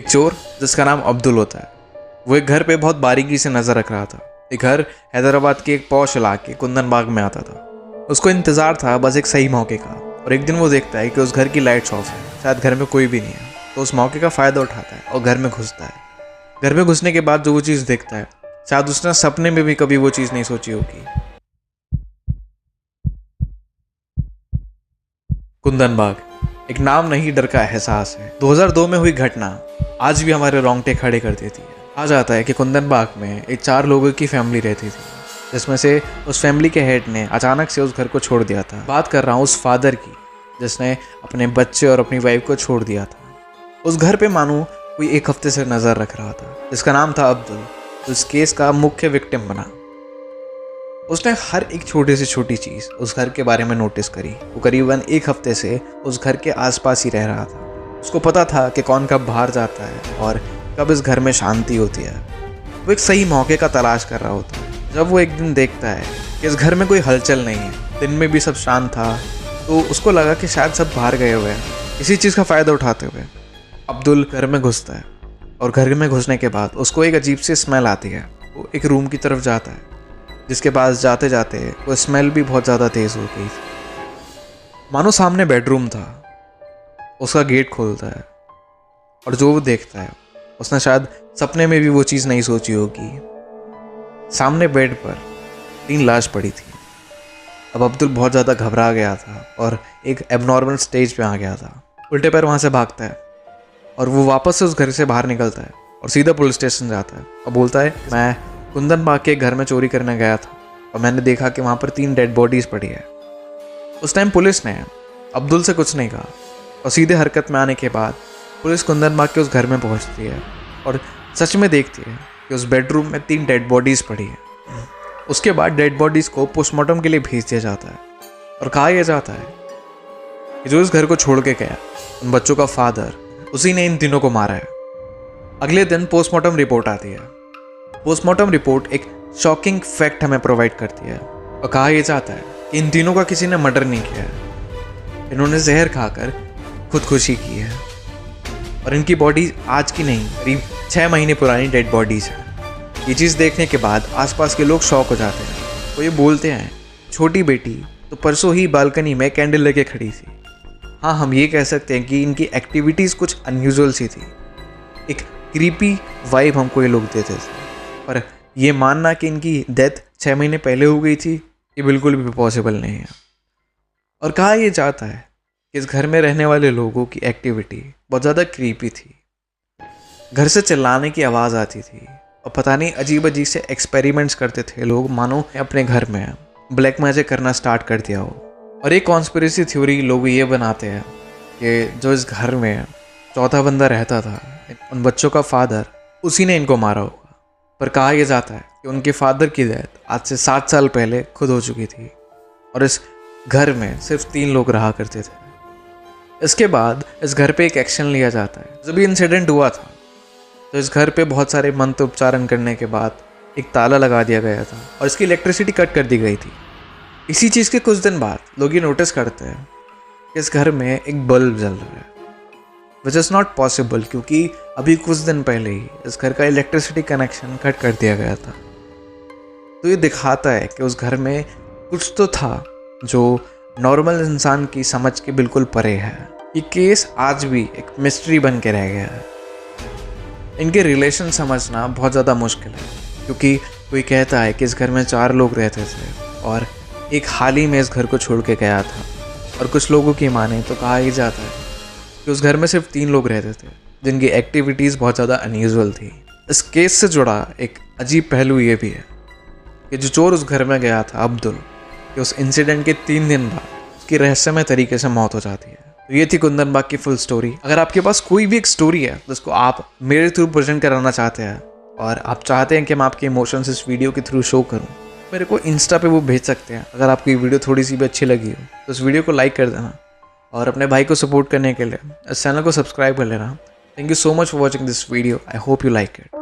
चोर जिसका नाम अब्दुल होता है, वो एक घर पे बहुत बारीकी से नज़र रख रहा था। एक घर हैदराबाद के एक पॉश इलाके कुंदन बाग में आता था। उसको इंतज़ार था बस एक सही मौके का, और एक दिन वो देखता है कि उस घर की लाइट्स ऑफ है, शायद घर में कोई भी नहीं है। तो उस मौके का फ़ायदा उठाता है और घर में घुसता है। घर में घुसने के बाद जो वो चीज़ देखता है, शायद उसने सपने में भी कभी वो चीज़ नहीं सोची होगी। कुंदन बाग एक नाम नहीं, डर का एहसास है। 2002 में हुई घटना आज भी हमारे रोंगटे खड़े कर देती है। कहा जाता है कि कुंदन बाग में एक 4 लोगों की फैमिली रहती थी, जिसमें से उस फैमिली के हेड ने अचानक से उस घर को छोड़ दिया था। बात कर रहा हूँ उस फादर की जिसने अपने बच्चे और अपनी वाइफ को छोड़ दिया था। उस घर पे मानो कोई एक हफ्ते से नज़र रख रहा था, जिसका नाम था अब्दुल। उस केस का मुख्य विक्टिम बना। उसने हर एक छोटी से छोटी चीज़ उस घर के बारे में नोटिस करी। वो करीबन एक हफ्ते से उस घर के आसपास ही रह रहा था। उसको पता था कि कौन कब बाहर जाता है और कब इस घर में शांति होती है। वो एक सही मौके का तलाश कर रहा होता है। जब वो एक दिन देखता है कि इस घर में कोई हलचल नहीं है, दिन में भी सब शांत था, तो उसको लगा कि शायद सब बाहर गए हुए हैं। इसी चीज़ का फ़ायदा उठाते हुए अब्दुल घर में घुसता है, और घर में घुसने के बाद उसको एक अजीब सी स्मेल आती है। वो एक रूम की तरफ जाता है, जिसके पास जाते जाते वो स्मेल भी बहुत ज़्यादा तेज़ हो गई थी। मानो सामने बेडरूम था। उसका गेट खोलता है, और जो वो देखता है उसने शायद सपने में भी वो चीज़ नहीं सोची होगी। सामने बेड पर 3 लाश पड़ी थी। अब अब्दुल बहुत ज़्यादा घबरा गया था और एक एबनॉर्मल स्टेज पे आ गया था। उल्टे पैर वहाँ से भागता है, और वो वापस से उस घर से बाहर निकलता है और सीधा पुलिस स्टेशन जाता है और बोलता है, मैं कुंदन बाग के घर में चोरी करने गया था और मैंने देखा कि वहाँ पर 3 डेड बॉडीज़ पड़ी है। उस टाइम पुलिस ने अब्दुल से कुछ नहीं कहा, और सीधे हरकत में आने के बाद पुलिस कुंदन बाग के उस घर में पहुँचती है और सच में देखती है कि उस बेडरूम में 3 डेड बॉडीज़ पड़ी है। उसके बाद डेड बॉडीज़ को पोस्टमार्टम के लिए भेज दिया जाता है, और कहा यह जाता है कि जो इस घर को छोड़ के गया, उन बच्चों का फादर, उसी ने इन तीनों को मारा है। अगले दिन पोस्टमार्टम रिपोर्ट आती है। पोस्टमार्टम रिपोर्ट एक शॉकिंग फैक्ट हमें प्रोवाइड करती है, और कहा यह जाता है कि इन तीनों का किसी ने मर्डर नहीं किया है। इन्होंने जहर खाकर खुदकुशी की है, और इनकी बॉडी आज की नहीं, करीब 6 महीने पुरानी डेड बॉडीज़ है। ये चीज़ देखने के बाद आसपास के लोग शॉक हो जाते हैं। वो ये बोलते हैं, छोटी बेटी तो परसों ही बालकनी में कैंडल लेके खड़ी थी। हाँ, हम ये कह सकते हैं कि इनकी एक्टिविटीज़ कुछ अनयूजुअल सी थी। एक क्रीपी वाइब हमको ये लोग देते थे, पर ये मानना कि इनकी डेथ 6 महीने पहले हो गई थी, ये बिल्कुल भी पॉसिबल नहीं है। और कहा यह जाता है कि इस घर में रहने वाले लोगों की एक्टिविटी बहुत ज़्यादा क्रीपी थी। घर से चिल्लाने की आवाज़ आती थी, और पता नहीं अजीब अजीब से एक्सपेरिमेंट्स करते थे लोग, मानो अपने घर में ब्लैक मैजिक करना स्टार्ट कर दिया हो। और एक कॉन्स्पिरेसी थ्योरी लोग ये बनाते हैं कि जो इस घर में चौथा बंदा रहता था, उन बच्चों का फादर, उसी ने इनको मारा होगा। पर कहा यह जाता है कि उनके फादर की डेथ आज से 7 साल पहले खुद हो चुकी थी, और इस घर में सिर्फ 3 लोग रहा करते थे। इसके बाद इस घर पे एक एक्शन लिया जाता है। जब ये इंसिडेंट हुआ था तो इस घर पे बहुत सारे मंत्र उच्चारण करने के बाद एक ताला लगा दिया गया था, और इसकी इलेक्ट्रिसिटी कट कर दी गई थी। इसी चीज़ के कुछ दिन बाद लोग ये नोटिस करते हैं कि इस घर में एक बल्ब जल रहा है, विच इज़ नॉट पॉसिबल, क्योंकि अभी कुछ दिन पहले ही इस घर का इलेक्ट्रिसिटी कनेक्शन कट कर दिया गया था। तो ये दिखाता है कि उस घर में कुछ तो था जो नॉर्मल इंसान की समझ के बिल्कुल परे है। ये केस आज भी एक मिस्ट्री बन के रह गया है। इनके रिलेशन समझना बहुत ज़्यादा मुश्किल है, क्योंकि कोई कहता है कि इस घर में 4 लोग रहते थे और एक हाल ही में इस घर को छोड़ के गया था, और कुछ लोगों की माने तो कहा ही जाता है कि उस घर में सिर्फ 3 लोग रहते थे, जिनकी एक्टिविटीज़ बहुत ज़्यादा अनयूजुअल थी। इस केस से जुड़ा एक अजीब पहलू ये भी है कि जो चोर उस घर में गया था अब्दुल, कि उस इंसिडेंट के 3 दिन बाद उसकी रहस्यमय तरीके से मौत हो जाती है। तो ये थी कुंदन बाग की फुल स्टोरी। अगर आपके पास कोई भी एक स्टोरी है जिसको आप मेरे थ्रू प्रेजेंट कराना चाहते हैं, और आप चाहते हैं कि मैं आपके इमोशंस इस वीडियो के थ्रू शो करूं, मेरे को इंस्टा पे वो भेज सकते हैं। अगर आपको ये वीडियो थोड़ी सी भी अच्छी लगी हो तो इस वीडियो को लाइक कर देना, और अपने भाई को सपोर्ट करने के लिए इस चैनल को सब्सक्राइब कर लेना। Thank you so much for watching this video. I hope you like it.